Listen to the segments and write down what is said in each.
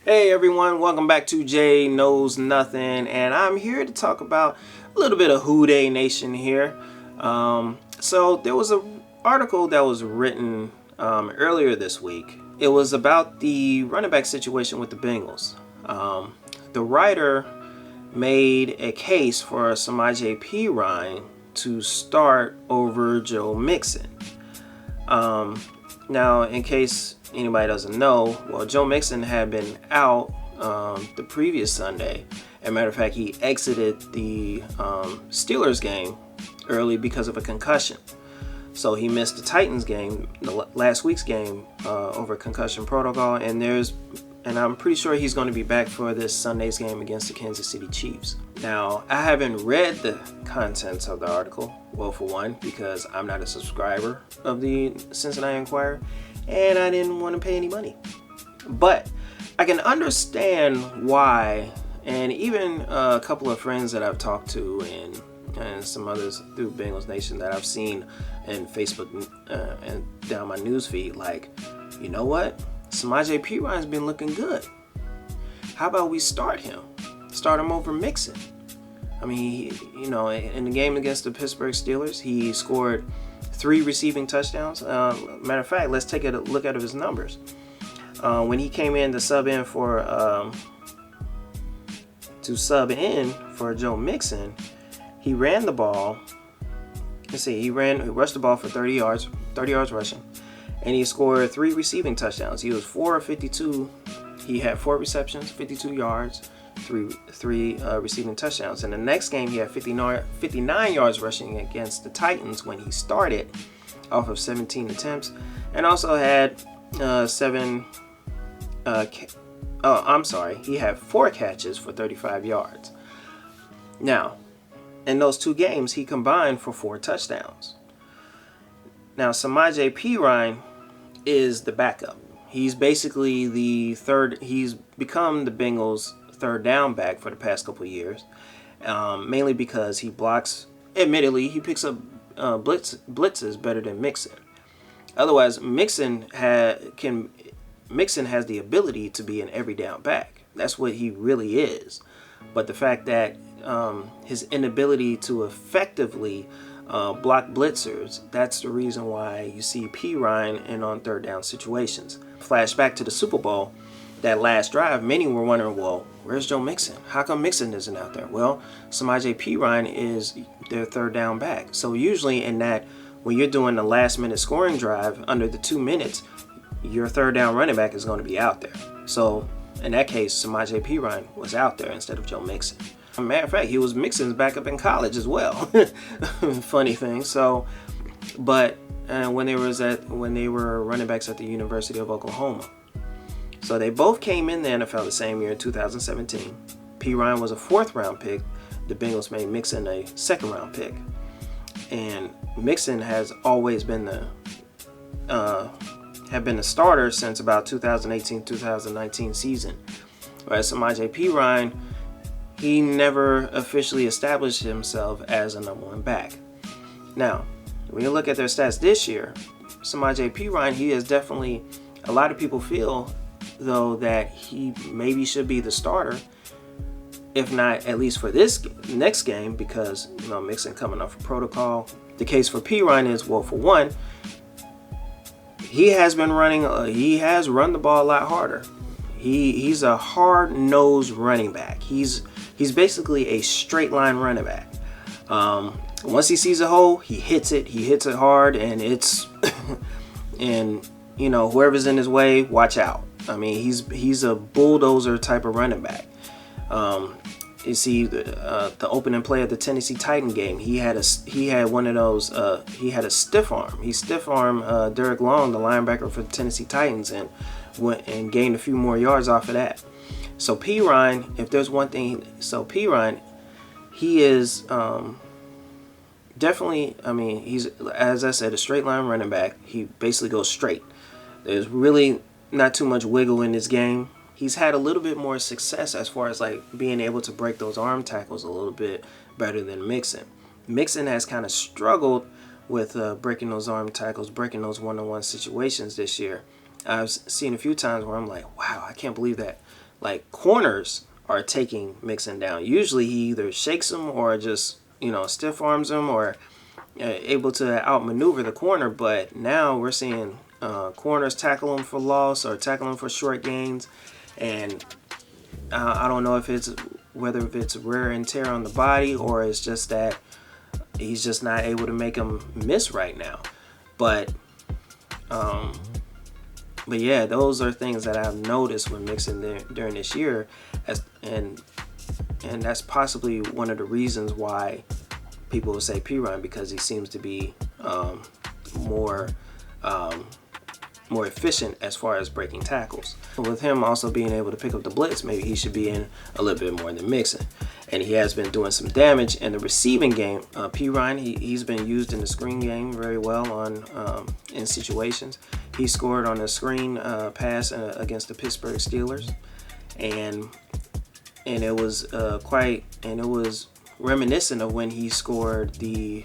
Hey everyone, welcome back to Jay Knows Nothing, and I'm here to talk about a little bit of Who Dey Nation here. So there was an article that was written earlier this week. It was about the running back situation with the Bengals. The writer made a case for Samaje Perine to start over Joe Mixon. Now, in case anybody doesn't know, well, Joe Mixon had been out the previous Sunday. As a matter of fact, he exited the Steelers game early because of a concussion. So he missed the Titans game, last week's game, over concussion protocol, and I'm pretty sure he's going to be back for this Sunday's game against the Kansas City Chiefs. Now, I haven't read the contents of the article. Well, for one, because I'm not a subscriber of the Cincinnati Enquirer, and I didn't want to pay any money. But I can understand why, and even a couple of friends that I've talked to and some others through Bengals Nation that I've seen in Facebook and down my news feed, like, you know what? Samaje Perine's been looking good. How about we start him? Start him over Mixon. I mean, in the game against the Pittsburgh Steelers, he scored 3 receiving touchdowns. Matter of fact, let's take a look at his numbers. When he came in to sub in for Joe Mixon, he ran the ball. He rushed the ball for 30 yards rushing, and he scored 3 receiving touchdowns. He was 4 of 52. He had 4 receptions, 52 yards, three receiving touchdowns. In the next game, he had 59 yards rushing against the Titans when he started off of 17 attempts, and also had he had 4 catches for 35 yards. Now, in those 2 games, he combined for 4 touchdowns. Now, Samaje Perine is the backup. He's basically the third. He's become the Bengals' third down back for the past couple of years, mainly because he blocks. Admittedly, he picks up blitzes better than Mixon. Otherwise, Mixon has the ability to be an every down back. That's what he really is. But the fact that his inability to effectively block blitzers, that's the reason why you see Perine in on third down situations. Flashback to the Super Bowl, that last drive, many were wondering, well, where's Joe Mixon? How come Mixon isn't out there? Well, Samaje Perine is their third down back. So usually in that, when you're doing the last minute scoring drive under the 2 minutes, your third down running back is going to be out there. So in that case, Samaje Perine was out there instead of Joe Mixon. As a matter of fact, he was Mixon's backup in college as well. Funny thing. So, but when they were running backs at the University of Oklahoma, so they both came in the NFL the same year in 2017. Perine was a 4th round pick. The Bengals made Mixon a 2nd round pick, and Mixon has always been the starter since about 2018-2019 season. Whereas Samaje Perine, he never officially established himself as a number 1 back. Now, when you look at their stats this year, Samaje Perine, he is definitely, a lot of people feel, though, that he maybe should be the starter, if not at least for this next game, because, Mixon coming off a protocol. The case for Perine is, well, for one, he has run the ball a lot harder. He's a hard-nosed running back. He's basically a straight line running back. Once he sees a hole, he hits it hard, and it's and whoever's in his way, watch out. I mean, he's a bulldozer type of running back. You see the opening play of the Tennessee Titan game, he had one of those. He had a stiff arm. He stiff armed Derek Long, the linebacker for the Tennessee Titans, and went and gained a few more yards off of that. So Perine, if there's one thing, Perine, he is definitely. I mean, he's, as I said, a straight line running back. He basically goes straight. There's really not too much wiggle in this game. He's had a little bit more success as far as like being able to break those arm tackles a little bit better than Mixon. Mixon has kind of struggled with breaking those arm tackles, breaking those one-on-one situations this year. I've seen a few times where I'm like, wow, I can't believe that. like corners are taking Mixon down. Usually he either shakes him or just, stiff arms him or able to outmaneuver the corner. But now we're seeing corners tackle him for loss or tackle him for short gains. And I don't know whether it's wear and tear on the body or it's just that he's just not able to make him miss right now. But yeah, those are things that I've noticed with Mixon during this year, and that's possibly one of the reasons why people will say Perine, because he seems to be more efficient as far as breaking tackles. With him also being able to pick up the blitz, maybe he should be in a little bit more than Mixon. And he has been doing some damage in the receiving game. Perine, he's been used in the screen game very well in situations. He scored on a screen pass against the Pittsburgh Steelers, and it was reminiscent of when he scored the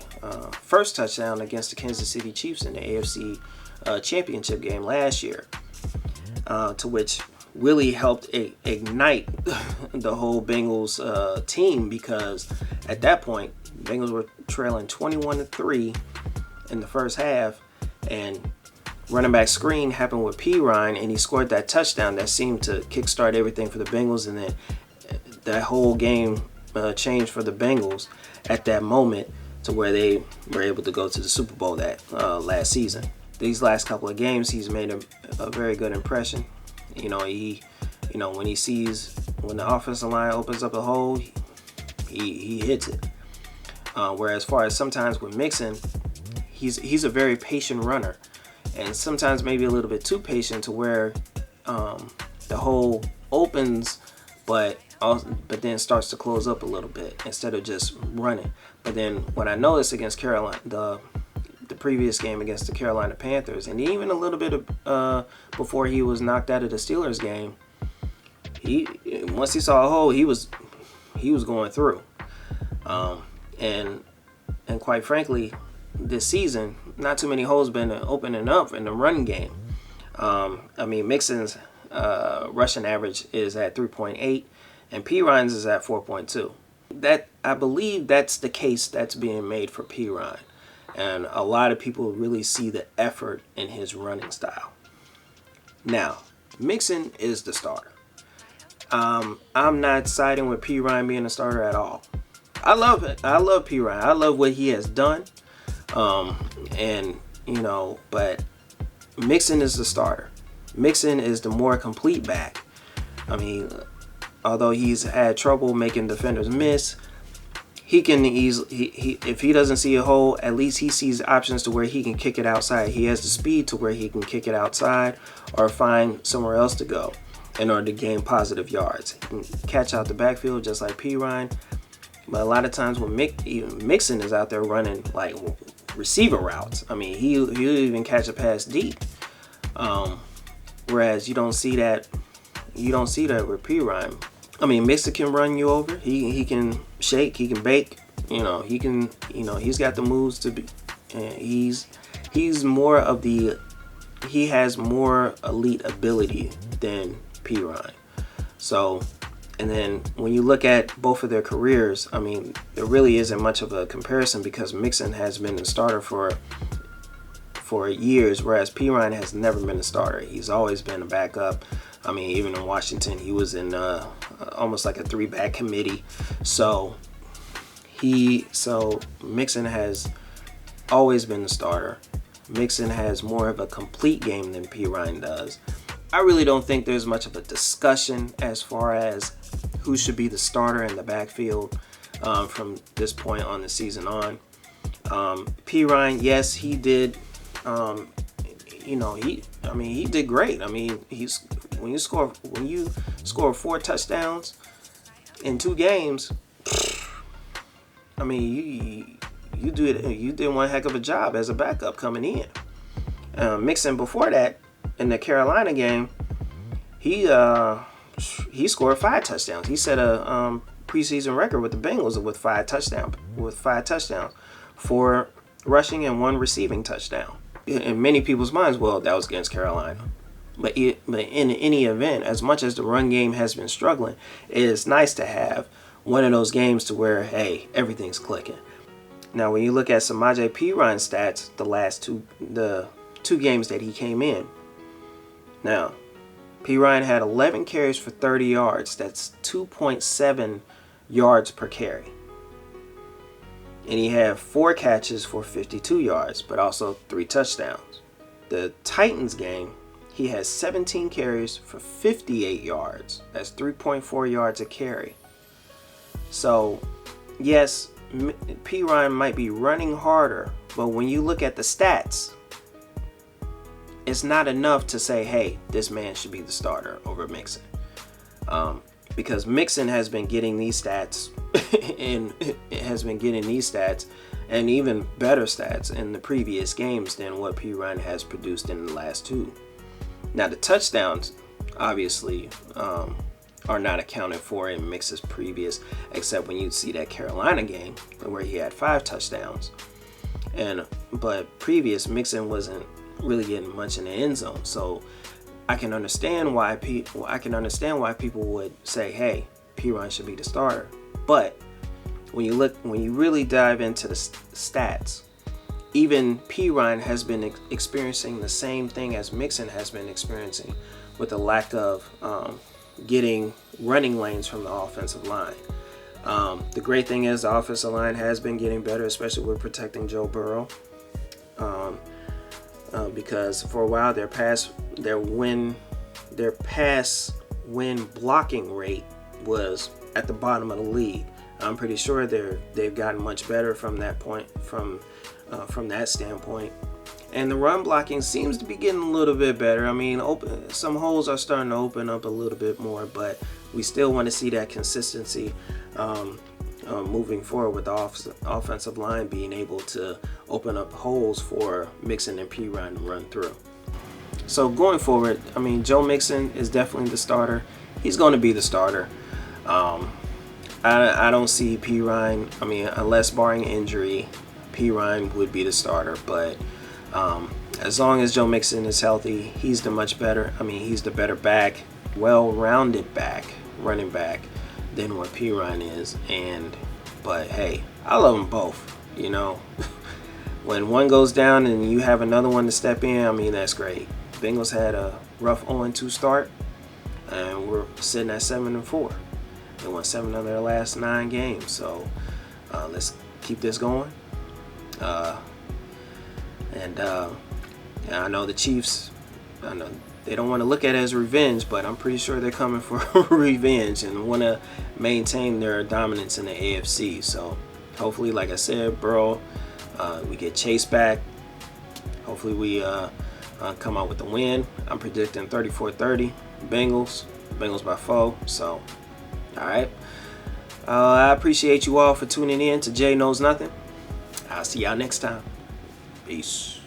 first touchdown against the Kansas City Chiefs in the AFC championship game last year, to which really helped ignite the whole Bengals team, because at that point Bengals were trailing 21-3 in the first half, and running back screen happened with Perine, and he scored that touchdown that seemed to kickstart everything for the Bengals, and then that whole game changed for the Bengals at that moment to where they were able to go to the Super Bowl that last season. These last couple of games, he's made a very good impression. When the offensive line opens up a hole, he hits it. Whereas far as sometimes with Mixon, he's a very patient runner, and sometimes maybe a little bit too patient to where the hole opens, but then starts to close up a little bit instead of just running. But then what I noticed against Carolina, the previous game against the Carolina Panthers, and even a little bit before he was knocked out of the Steelers game, once he saw a hole, he was going through. And quite frankly, this season, not too many holes been opening up in the running game. Mixon's rushing average is at 3.8, and Perine's is at 4.2. I believe that's the case that's being made for Perine. And a lot of people really see the effort in his running style. Now, Mixon is the starter. I'm not siding with Perine being a starter at all. I love it. I love Perine. I love what he has done. But Mixon is the starter. Mixon is the more complete back. Although he's had trouble making defenders miss, he can easily, if he doesn't see a hole, at least he sees options to where he can kick it outside. He has the speed to where he can kick it outside or find somewhere else to go in order to gain positive yards. He can catch out the backfield just like Perine. But a lot of times when Mixon is out there running like receiver routes, he'll even catch a pass deep. Whereas you don't see that with Perine. Mixon can run you over. He can shake. He can bake. He's got the moves to be. He has more elite ability than Perine. So, and then when you look at both of their careers, there really isn't much of a comparison, because Mixon has been the starter for years, whereas Perine has never been a starter. He's always been a backup. Even in Washington, he was in almost like a 3-back committee. So Mixon has always been the starter. Mixon has more of a complete game than Perine does. I really don't think there's much of a discussion as far as who should be the starter in the backfield from this point on the season on. Perine, yes, he did. He did great. When you score 4 touchdowns in 2 games, you did one heck of a job as a backup coming in. Mixon before that in the Carolina game, he scored 5 touchdowns. He set a preseason record with the Bengals with 5 touchdowns, 4 rushing and 1 receiving touchdown. In many people's minds, well, that was against Carolina. But in any event, as much as the run game has been struggling, it is nice to have one of those games to where, hey, everything's clicking. Now, when you look at Samaje Perine's stats, the two games that he came in. Now, Perine had 11 carries for 30 yards. That's 2.7 yards per carry. And he had 4 catches for 52 yards, but also 3 touchdowns. The Titans game, he has 17 carries for 58 yards. That's 3.4 yards a carry. So, yes, Perine might be running harder, but when you look at the stats, it's not enough to say, hey, this man should be the starter over Mixon. Because Mixon has been getting these stats and even better stats in the previous games than what Perine has produced in the last 2. Now, the touchdowns obviously are not accounted for in Mixon's previous, except when you see that Carolina game where he had 5 touchdowns. But previous, Mixon wasn't really getting much in the end zone. So I can understand why people would say, hey, Perine should be the starter. But when you really dive into the stats, even Perine has been experiencing the same thing as Mixon has been experiencing, with the lack of getting running lanes from the offensive line. The great thing is the offensive line has been getting better, especially with protecting Joe Burrow. Because for a while their pass win blocking rate was at the bottom of the league. I'm pretty sure they've gotten much better from that point, from that standpoint. And the run blocking seems to be getting a little bit better. I mean, some holes are starting to open up a little bit more, but we still want to see that consistency moving forward with the offensive line being able to open up holes for Mixon and Perine to run through. So going forward, I mean, Joe Mixon is definitely the starter. He's going to be the starter. I don't see Perine. I mean, unless barring injury, Perine would be the starter. But as long as Joe Mixon is healthy, he's the better back, well-rounded back, running back than what Perine is. But hey, I love them both. You know, when one goes down and you have another one to step in, I mean, that's great. Bengals had a rough 0-2 start, and we're sitting at 7-4. They won 7 of their last 9 games. So let's keep this going. I know the Chiefs, I know they don't want to look at it as revenge, but I'm pretty sure they're coming for revenge and want to maintain their dominance in the AFC. So hopefully, like I said, bro, we get Chase back. Hopefully we come out with the win. I'm predicting 34-30 Bengals by 4. So all right, I appreciate you all for tuning in to Jay Knows Nothing. I'll see y'all next time. Peace.